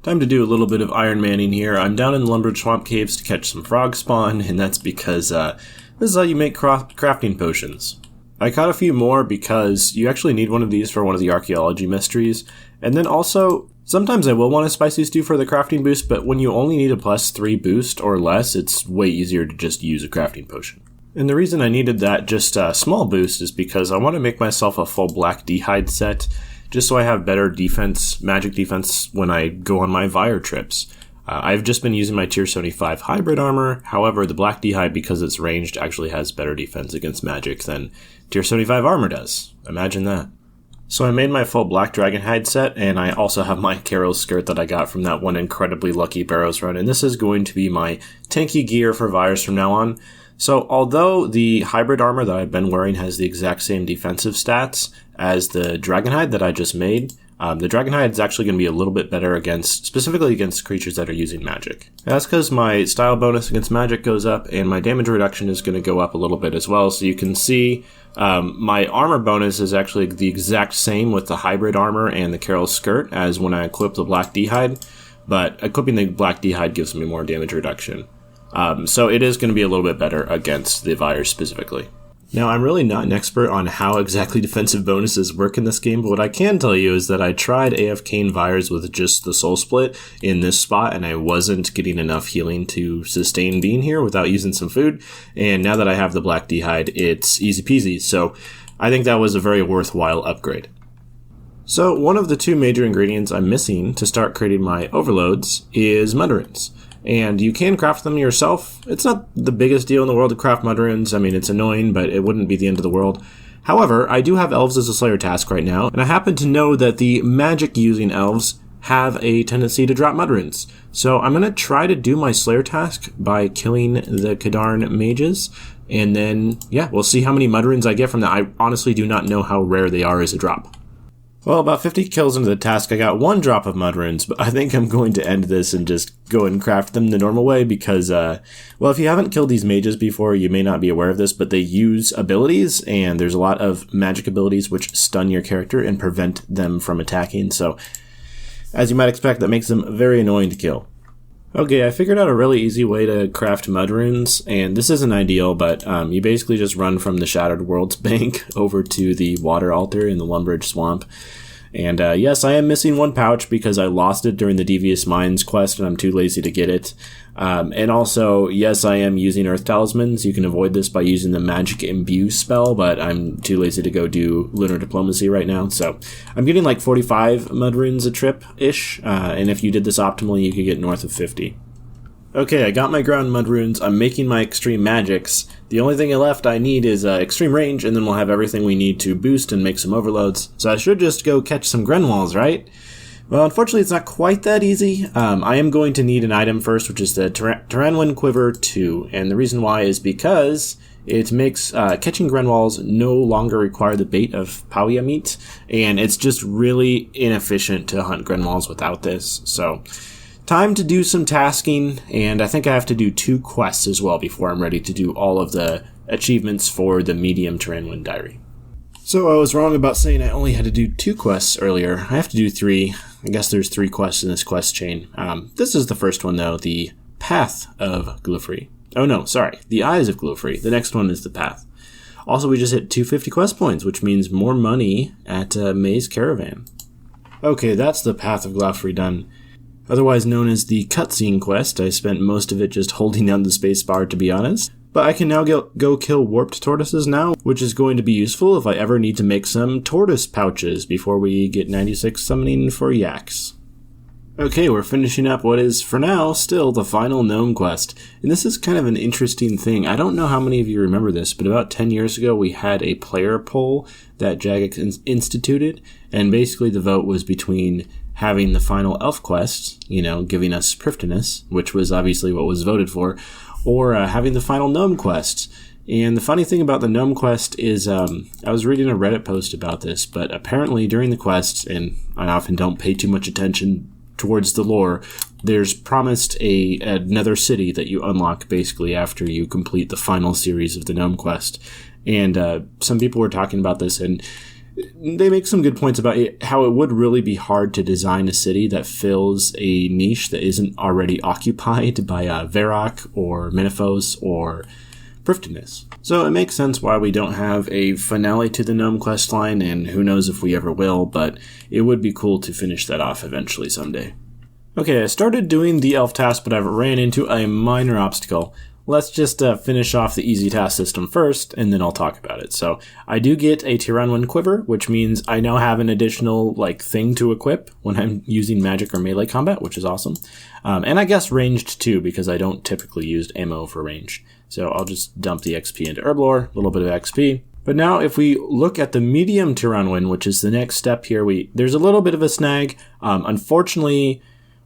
Time to do a little bit of Ironmanning here. I'm down in the Lumbridge Swamp Caves to catch some frog spawn, and that's because this is how you make crafting potions. I caught a few more because you actually need one of these for one of the archaeology mysteries, and then also, sometimes I will want a spicy stew for the crafting boost, but when you only need a +3 boost or less, it's way easier to just use a crafting potion. And the reason I needed that just small boost is because I want to make myself a full black d'hide set, just so I have better defense, magic defense, when I go on my Vire trips. I've just been using my tier 75 hybrid armor, however the black d'hide, because it's ranged, actually has better defense against magic than tier 75 armor does. Imagine that. So I made my full black dragon hide set, and I also have my Carol's skirt that I got from that one incredibly lucky Barrows run, and this is going to be my tanky gear for Vires from now on. So although the hybrid armor that I've been wearing has the exact same defensive stats as the dragonhide that I just made, the dragonhide is actually going to be a little bit better specifically against creatures that are using magic. That's because my style bonus against magic goes up, and my damage reduction is going to go up a little bit as well. So you can see my armor bonus is actually the exact same with the hybrid armor and the Carol's skirt as when I equip the black d'hide, but equipping the black d'hide gives me more damage reduction. So it is going to be a little bit better against the Vires specifically. Now, I'm really not an expert on how exactly defensive bonuses work in this game, but what I can tell you is that I tried AFKing Vires with just the Soul Split in this spot, and I wasn't getting enough healing to sustain being here without using some food, and now that I have the black d'hide, it's easy peasy, so I think that was a very worthwhile upgrade. So, one of the two major ingredients I'm missing to start creating my overloads is mud runes. And you can craft them yourself. It's not the biggest deal in the world to craft mud runes. I mean, it's annoying, but it wouldn't be the end of the world. However, I do have elves as a slayer task right now, and I happen to know that the magic-using elves have a tendency to drop mud runes. So I'm going to try to do my slayer task by killing the Kadarn mages, and then, yeah, we'll see how many mud runes I get from that. I honestly do not know how rare they are as a drop. Well, about 50 kills into the task, I got 1 drop of mud runes, but I think I'm going to end this and just go and craft them the normal way because, well, if you haven't killed these mages before, you may not be aware of this, but they use abilities, and there's a lot of magic abilities which stun your character and prevent them from attacking, so as you might expect, that makes them very annoying to kill. Okay, I figured out a really easy way to craft mud runes, and this isn't ideal, but you basically just run from the Shattered Worlds bank over to the water altar in the Lumbridge Swamp. And yes, I am missing 1 pouch because I lost it during the Devious Mines quest and I'm too lazy to get it. And also, yes, I am using Earth Talismans. You can avoid this by using the Magic Imbue spell, but I'm too lazy to go do Lunar Diplomacy right now. So I'm getting like 45 mud runes a trip-ish, and if you did this optimally, you could get north of 50. Okay, I got my ground mud runes, I'm making my extreme magics. The only thing left I need is extreme range, and then we'll have everything we need to boost and make some overloads. So I should just go catch some Grenwalls, right? Well, unfortunately, it's not quite that easy. I am going to need an item first, which is the Tyranwin Quiver 2, and the reason why is because it makes catching Grenwalls no longer require the bait of Pauia meat, and it's just really inefficient to hunt Grenwalls without this, so time to do some tasking, and I think I have to do 2 quests as well before I'm ready to do all of the achievements for the medium Tyranwin Diary. So I was wrong about saying I only had to do 2 quests earlier. I have to do 3. I guess there's 3 quests in this quest chain. This is the first one, though, the Path of Glufri. Oh no, sorry, the Eyes of Glufri. The next one is the Path. Also, we just hit 250 quest points, which means more money at May's Caravan. Okay, that's the Path of Glufri done. Otherwise known as the cutscene quest. I spent most of it just holding down the spacebar, to be honest. But I can now go kill warped tortoises now, which is going to be useful if I ever need to make some tortoise pouches before we get 96 summoning for yaks. Okay, we're finishing up what is, for now, still the final gnome quest. And this is kind of an interesting thing. I don't know how many of you remember this, but about 10 years ago we had a player poll that Jagex instituted, and basically the vote was between having the final elf quest, giving us Prifddinas, which was obviously what was voted for, or having the final gnome quest. And the funny thing about the gnome quest is, I was reading a Reddit post about this, but apparently during the quest, and I often don't pay too much attention towards the lore, there's promised another city that you unlock basically after you complete the final series of the gnome quest. And some people were talking about this, and they make some good points about how it would really be hard to design a city that fills a niche that isn't already occupied by Varrock or Menaphos or Prifddinas. So it makes sense why we don't have a finale to the Gnome questline, and who knows if we ever will, but it would be cool to finish that off eventually someday. Okay, I started doing the elf task, but I've ran into a minor obstacle. Let's just finish off the easy task system first, and then I'll talk about it. So I do get a Tyranwen quiver, which means I now have an additional thing to equip when I'm using magic or melee combat, which is awesome. And I guess ranged too, because I don't typically use ammo for ranged. So I'll just dump the XP into Herblore, a little bit of XP. But now if we look at the medium Tyranwen, which is the next step here, there's a little bit of a snag. Unfortunately,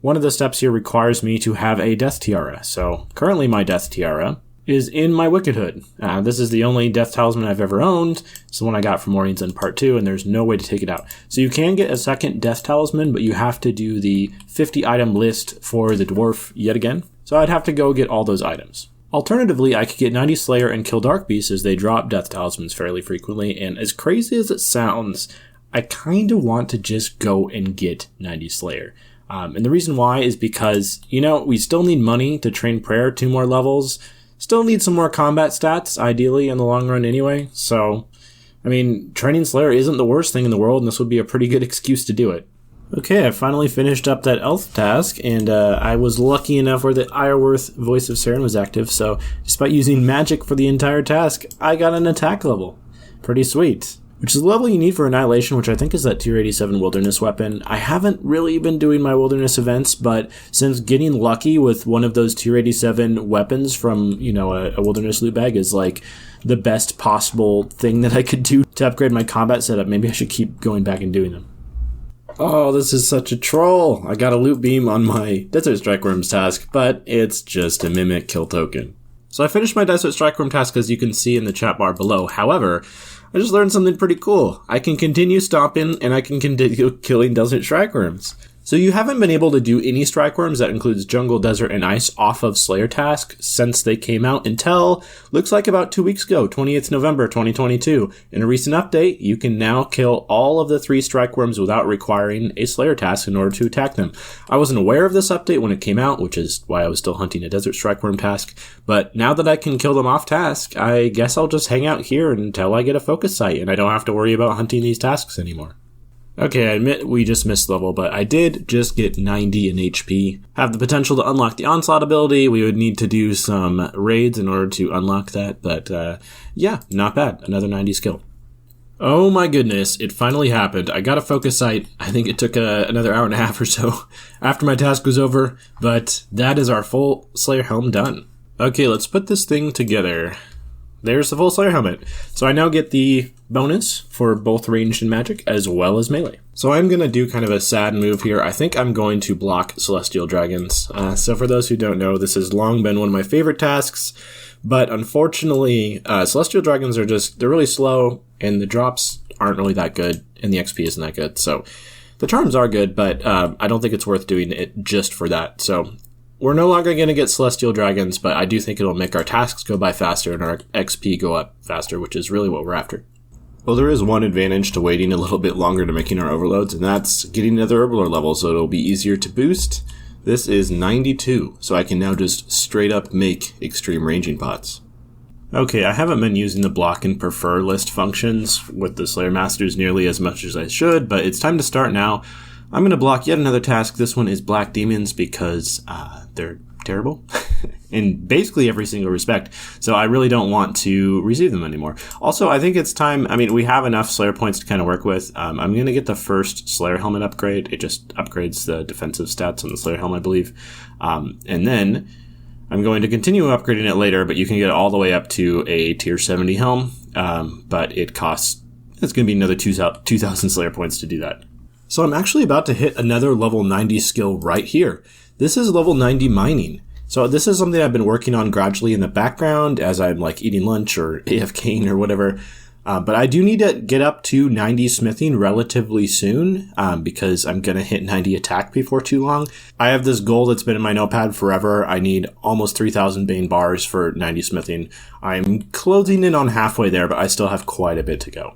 one of the steps here requires me to have a Death Tiara. So currently my Death Tiara is in my Wicked Hood. This is the only Death Talisman I've ever owned. It's the one I got from Oriens in Part 2, and there's no way to take it out. So you can get a second Death Talisman, but you have to do the 50 item list for the Dwarf yet again. So I'd have to go get all those items. Alternatively, I could get 90 Slayer and kill Dark Beast, as they drop Death Talismans fairly frequently, and as crazy as it sounds, I kind of want to just go and get 90 Slayer. And the reason why is because, we still need money to train Prayer 2 more levels, still need some more combat stats, ideally, in the long run anyway. So, training Slayer isn't the worst thing in the world, and this would be a pretty good excuse to do it. Okay, I finally finished up that elf task, and I was lucky enough where the Ireworth Voice of Saren was active, so despite using magic for the entire task, I got an attack level. Pretty sweet. Which is the level you need for Annihilation, which I think is that Tier 87 Wilderness weapon. I haven't really been doing my Wilderness events, but since getting lucky with one of those Tier 87 weapons from, a Wilderness loot bag is the best possible thing that I could do to upgrade my combat setup, maybe I should keep going back and doing them. Oh, this is such a troll. I got a loot beam on my Desert Strike Worms task, but it's just a Mimic kill token. So I finished my Desert Strike Worm task, as you can see in the chat bar below. However, I just learned something pretty cool. I can continue stomping, and I can continue killing Desert Strike Worms. So you haven't been able to do any Strike Worms, that includes Jungle, Desert, and Ice, off of Slayer task since they came out until, looks like about 2 weeks ago, 28th November 2022. In a recent update, you can now kill all of the 3 Strike Worms without requiring a Slayer task in order to attack them. I wasn't aware of this update when it came out, which is why I was still hunting a Desert Strike Worm task, but now that I can kill them off task, I guess I'll just hang out here until I get a focus site, and I don't have to worry about hunting these tasks anymore. Okay, I admit we just missed level, but I did just get 90 in HP. Have the potential to unlock the Onslaught ability. We would need to do some raids in order to unlock that, but yeah, not bad. Another 90 skill. Oh my goodness, it finally happened. I got a focus site. I think it took another hour and a half or so after my task was over, but that is our full Slayer helm done. Okay, let's put this thing together. There's the full Slayer helmet. So I now get the bonus for both ranged and magic, as well as melee. So I'm going to do kind of a sad move here. I think I'm going to block Celestial Dragons. So for those who don't know, this has long been one of my favorite tasks, but unfortunately, Celestial Dragons are they're really slow, and the drops aren't really that good, and the XP isn't that good. So the charms are good, but I don't think it's worth doing it just for that. So we're no longer going to get Celestial Dragons, but I do think it'll make our tasks go by faster and our XP go up faster, which is really what we're after. Well, there is one advantage to waiting a little bit longer to making our overloads, and that's getting another Herblore level, so it'll be easier to boost. This is 92, so I can now just straight up make extreme ranging pots. Okay, I haven't been using the block and prefer list functions with the Slayer Masters nearly as much as I should, but it's time to start now. I'm going to block yet another task. This one is Black Demons because they're terrible in basically every single respect. So I really don't want to receive them anymore. Also, I think it's time. We have enough Slayer points to kind of work with. I'm going to get the first Slayer helmet upgrade. It just upgrades the defensive stats on the Slayer helmet, I believe. And then I'm going to continue upgrading it later, but you can get it all the way up to a tier 70 helm. But it's going to be another 2,000 Slayer points to do that. So I'm actually about to hit another level 90 skill right here. This is level 90 mining. So this is something I've been working on gradually in the background as I'm eating lunch or AFKing or whatever. But I do need to get up to 90 smithing relatively soon because I'm going to hit 90 attack before too long. I have this goal that's been in my notepad forever. I need almost 3,000 Bane bars for 90 smithing. I'm closing in on halfway there, but I still have quite a bit to go.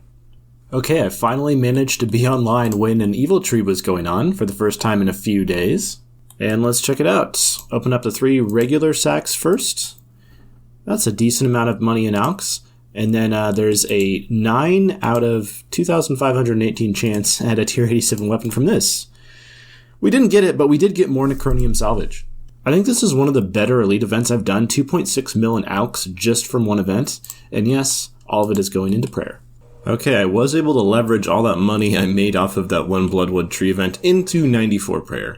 Okay, I finally managed to be online when an evil tree was going on for the first time in a few days. And let's check it out. Open up the 3 regular sacks first. That's a decent amount of money in alks. And then there's a 9 out of 2,518 chance at a tier 87 weapon from this. We didn't get it, but we did get more Necronium salvage. I think this is one of the better elite events I've done. 2.6 mil in alks just from one event. And yes, all of it is going into prayer. Okay, I was able to leverage all that money I made off of that one Bloodwood tree event into 94 prayer.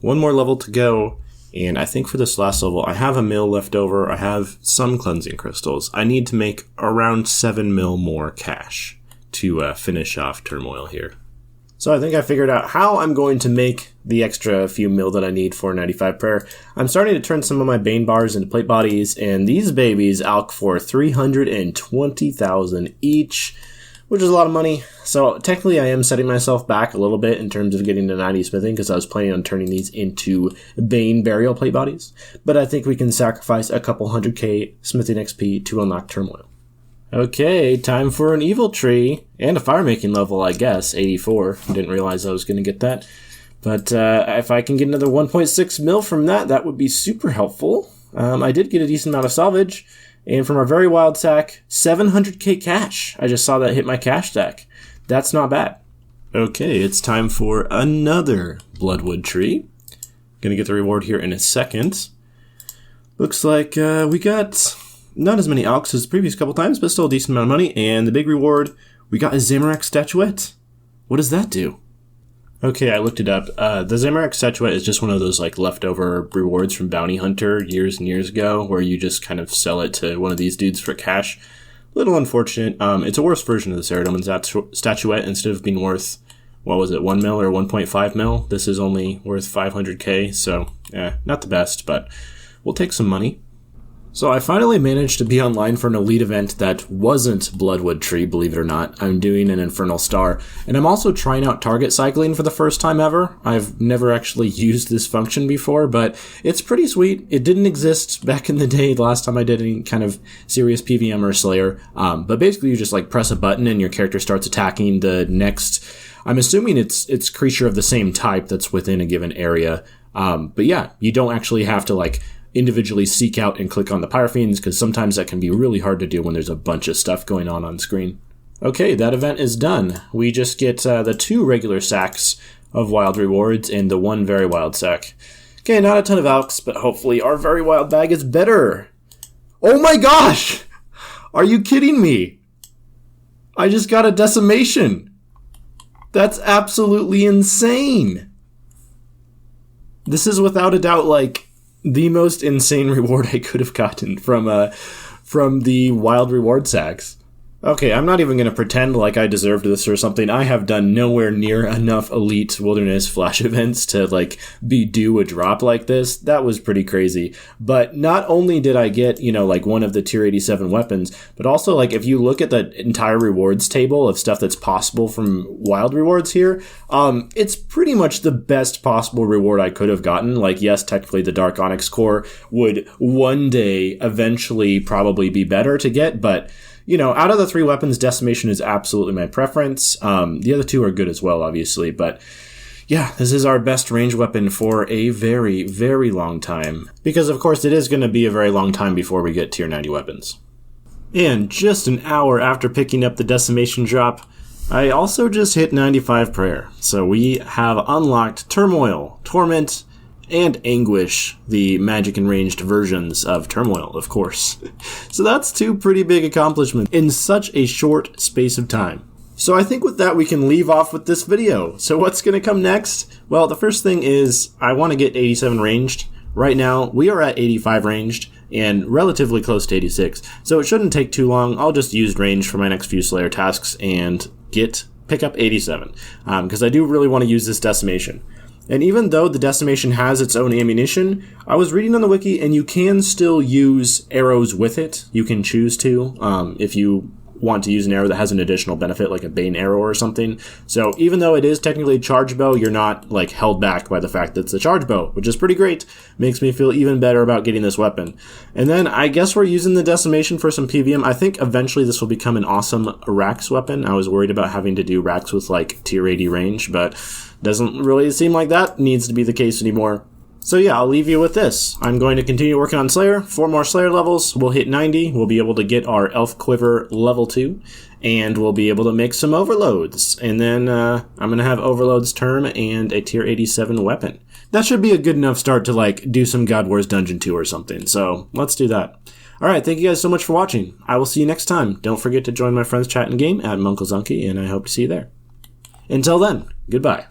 One more level to go, and I think for this last level, I have a mil left over. I have some cleansing crystals. I need to make around 7 mil more cash to finish off Turmoil here. So I think I figured out how I'm going to make the extra few mil that I need for 95 prayer. I'm starting to turn some of my Bane bars into plate bodies, and these babies alk for 320,000 each, which is a lot of money. So technically I am setting myself back a little bit in terms of getting to 90 smithing because I was planning on turning these into Bane burial plate bodies. But I think we can sacrifice a couple 100k smithing XP to unlock Turmoil. Okay, time for an evil tree and a fire making level, I guess, 84. Didn't realize I was going to get that. But if I can get another 1.6 mil from that, that would be super helpful. I did get a decent amount of salvage. And from our very wild sack, 700k cash. I just saw that hit my cash stack. That's not bad. Okay, it's time for another Bloodwood tree. Gonna get the reward here in a second. Looks like we got not as many alks as the previous couple times, but still a decent amount of money. And the big reward, we got a Zamorak statuette. What does that do? Okay, I looked it up. The Zamorak statuette is just one of those like leftover rewards from Bounty Hunter years and years ago, where you just kind of sell it to one of these dudes for cash. Little unfortunate. It's a worse version of the Saradomin statuette. Instead of being worth, what was it, 1 mil or 1.5 mil? This is only worth 500k, so not the best, but we'll take some money. So I finally managed to be online for an elite event that wasn't Bloodwood Tree, believe it or not. I'm doing an Infernal Star, and I'm also trying out target cycling for the first time ever. I've never actually used this function before, but it's pretty sweet. It didn't exist back in the day, the last time I did any kind of serious PVM or Slayer. But basically you just like press a button and your character starts attacking the next, I'm assuming it's creature of the same type that's within a given area. But yeah, you don't actually have to like individually seek out and click on the Pyrofiends, because sometimes that can be really hard to do when there's a bunch of stuff going on screen. Okay, that event is done. We just get the 2 regular sacks of wild rewards and the 1 very wild sack. Okay, not a ton of alks, but hopefully our very wild bag is better. Oh my gosh! Are you kidding me? I just got a decimation. That's absolutely insane. This is without a doubt like the most insane reward I could have gotten from the wild reward sacks. Okay, I'm not even going to pretend like I deserved this or something. I have done nowhere near enough elite wilderness flash events to like be due a drop like this. That was pretty crazy. But not only did I get, like one of the tier 87 weapons, but also like if you look at the entire rewards table of stuff that's possible from wild rewards here, it's pretty much the best possible reward I could have gotten. Like, yes, technically the Dark Onyx core would one day eventually probably be better to get, but out of the 3 weapons, Decimation is absolutely my preference. The other 2 are good as well, obviously. But yeah, this is our best range weapon for a very, very long time. Because, of course, it is going to be a very long time before we get tier 90 weapons. And just an hour after picking up the Decimation drop, I also just hit 95 prayer. So we have unlocked Turmoil, Torment, and Anguish, the magic and ranged versions of Turmoil, of course. So that's 2 pretty big accomplishments in such a short space of time. So I think with that we can leave off with this video. So what's going to come next? Well, the first thing is I want to get 87 ranged. Right now we are at 85 ranged and relatively close to 86. So it shouldn't take too long. I'll just use range for my next few Slayer tasks and pick up 87. Because I do really want to use this Decimation. And even though the Decimation has its own ammunition, I was reading on the wiki and you can still use arrows with it. You can choose to, if you want to use an arrow that has an additional benefit, like a bane arrow or something. So even though it is technically a charge bow, you're not like held back by the fact that it's a charge bow, which is pretty great. Makes me feel even better about getting this weapon. And then I guess we're using the decimation for some PVM. I think eventually this will become an awesome Rax weapon. I was worried about having to do Rax with like tier 80 range, but doesn't really seem like that needs to be the case anymore. So yeah, I'll leave you with this. I'm going to continue working on Slayer. 4 more Slayer levels. We'll hit 90. We'll be able to get our Elf Quiver level 2. And we'll be able to make some overloads. And then I'm going to have overloads term and a tier 87 weapon. That should be a good enough start to like do some God Wars Dungeon 2 or something. So let's do that. Alright, thank you guys so much for watching. I will see you next time. Don't forget to join my friends chat in game at munclesonkey, and I hope to see you there. Until then, goodbye.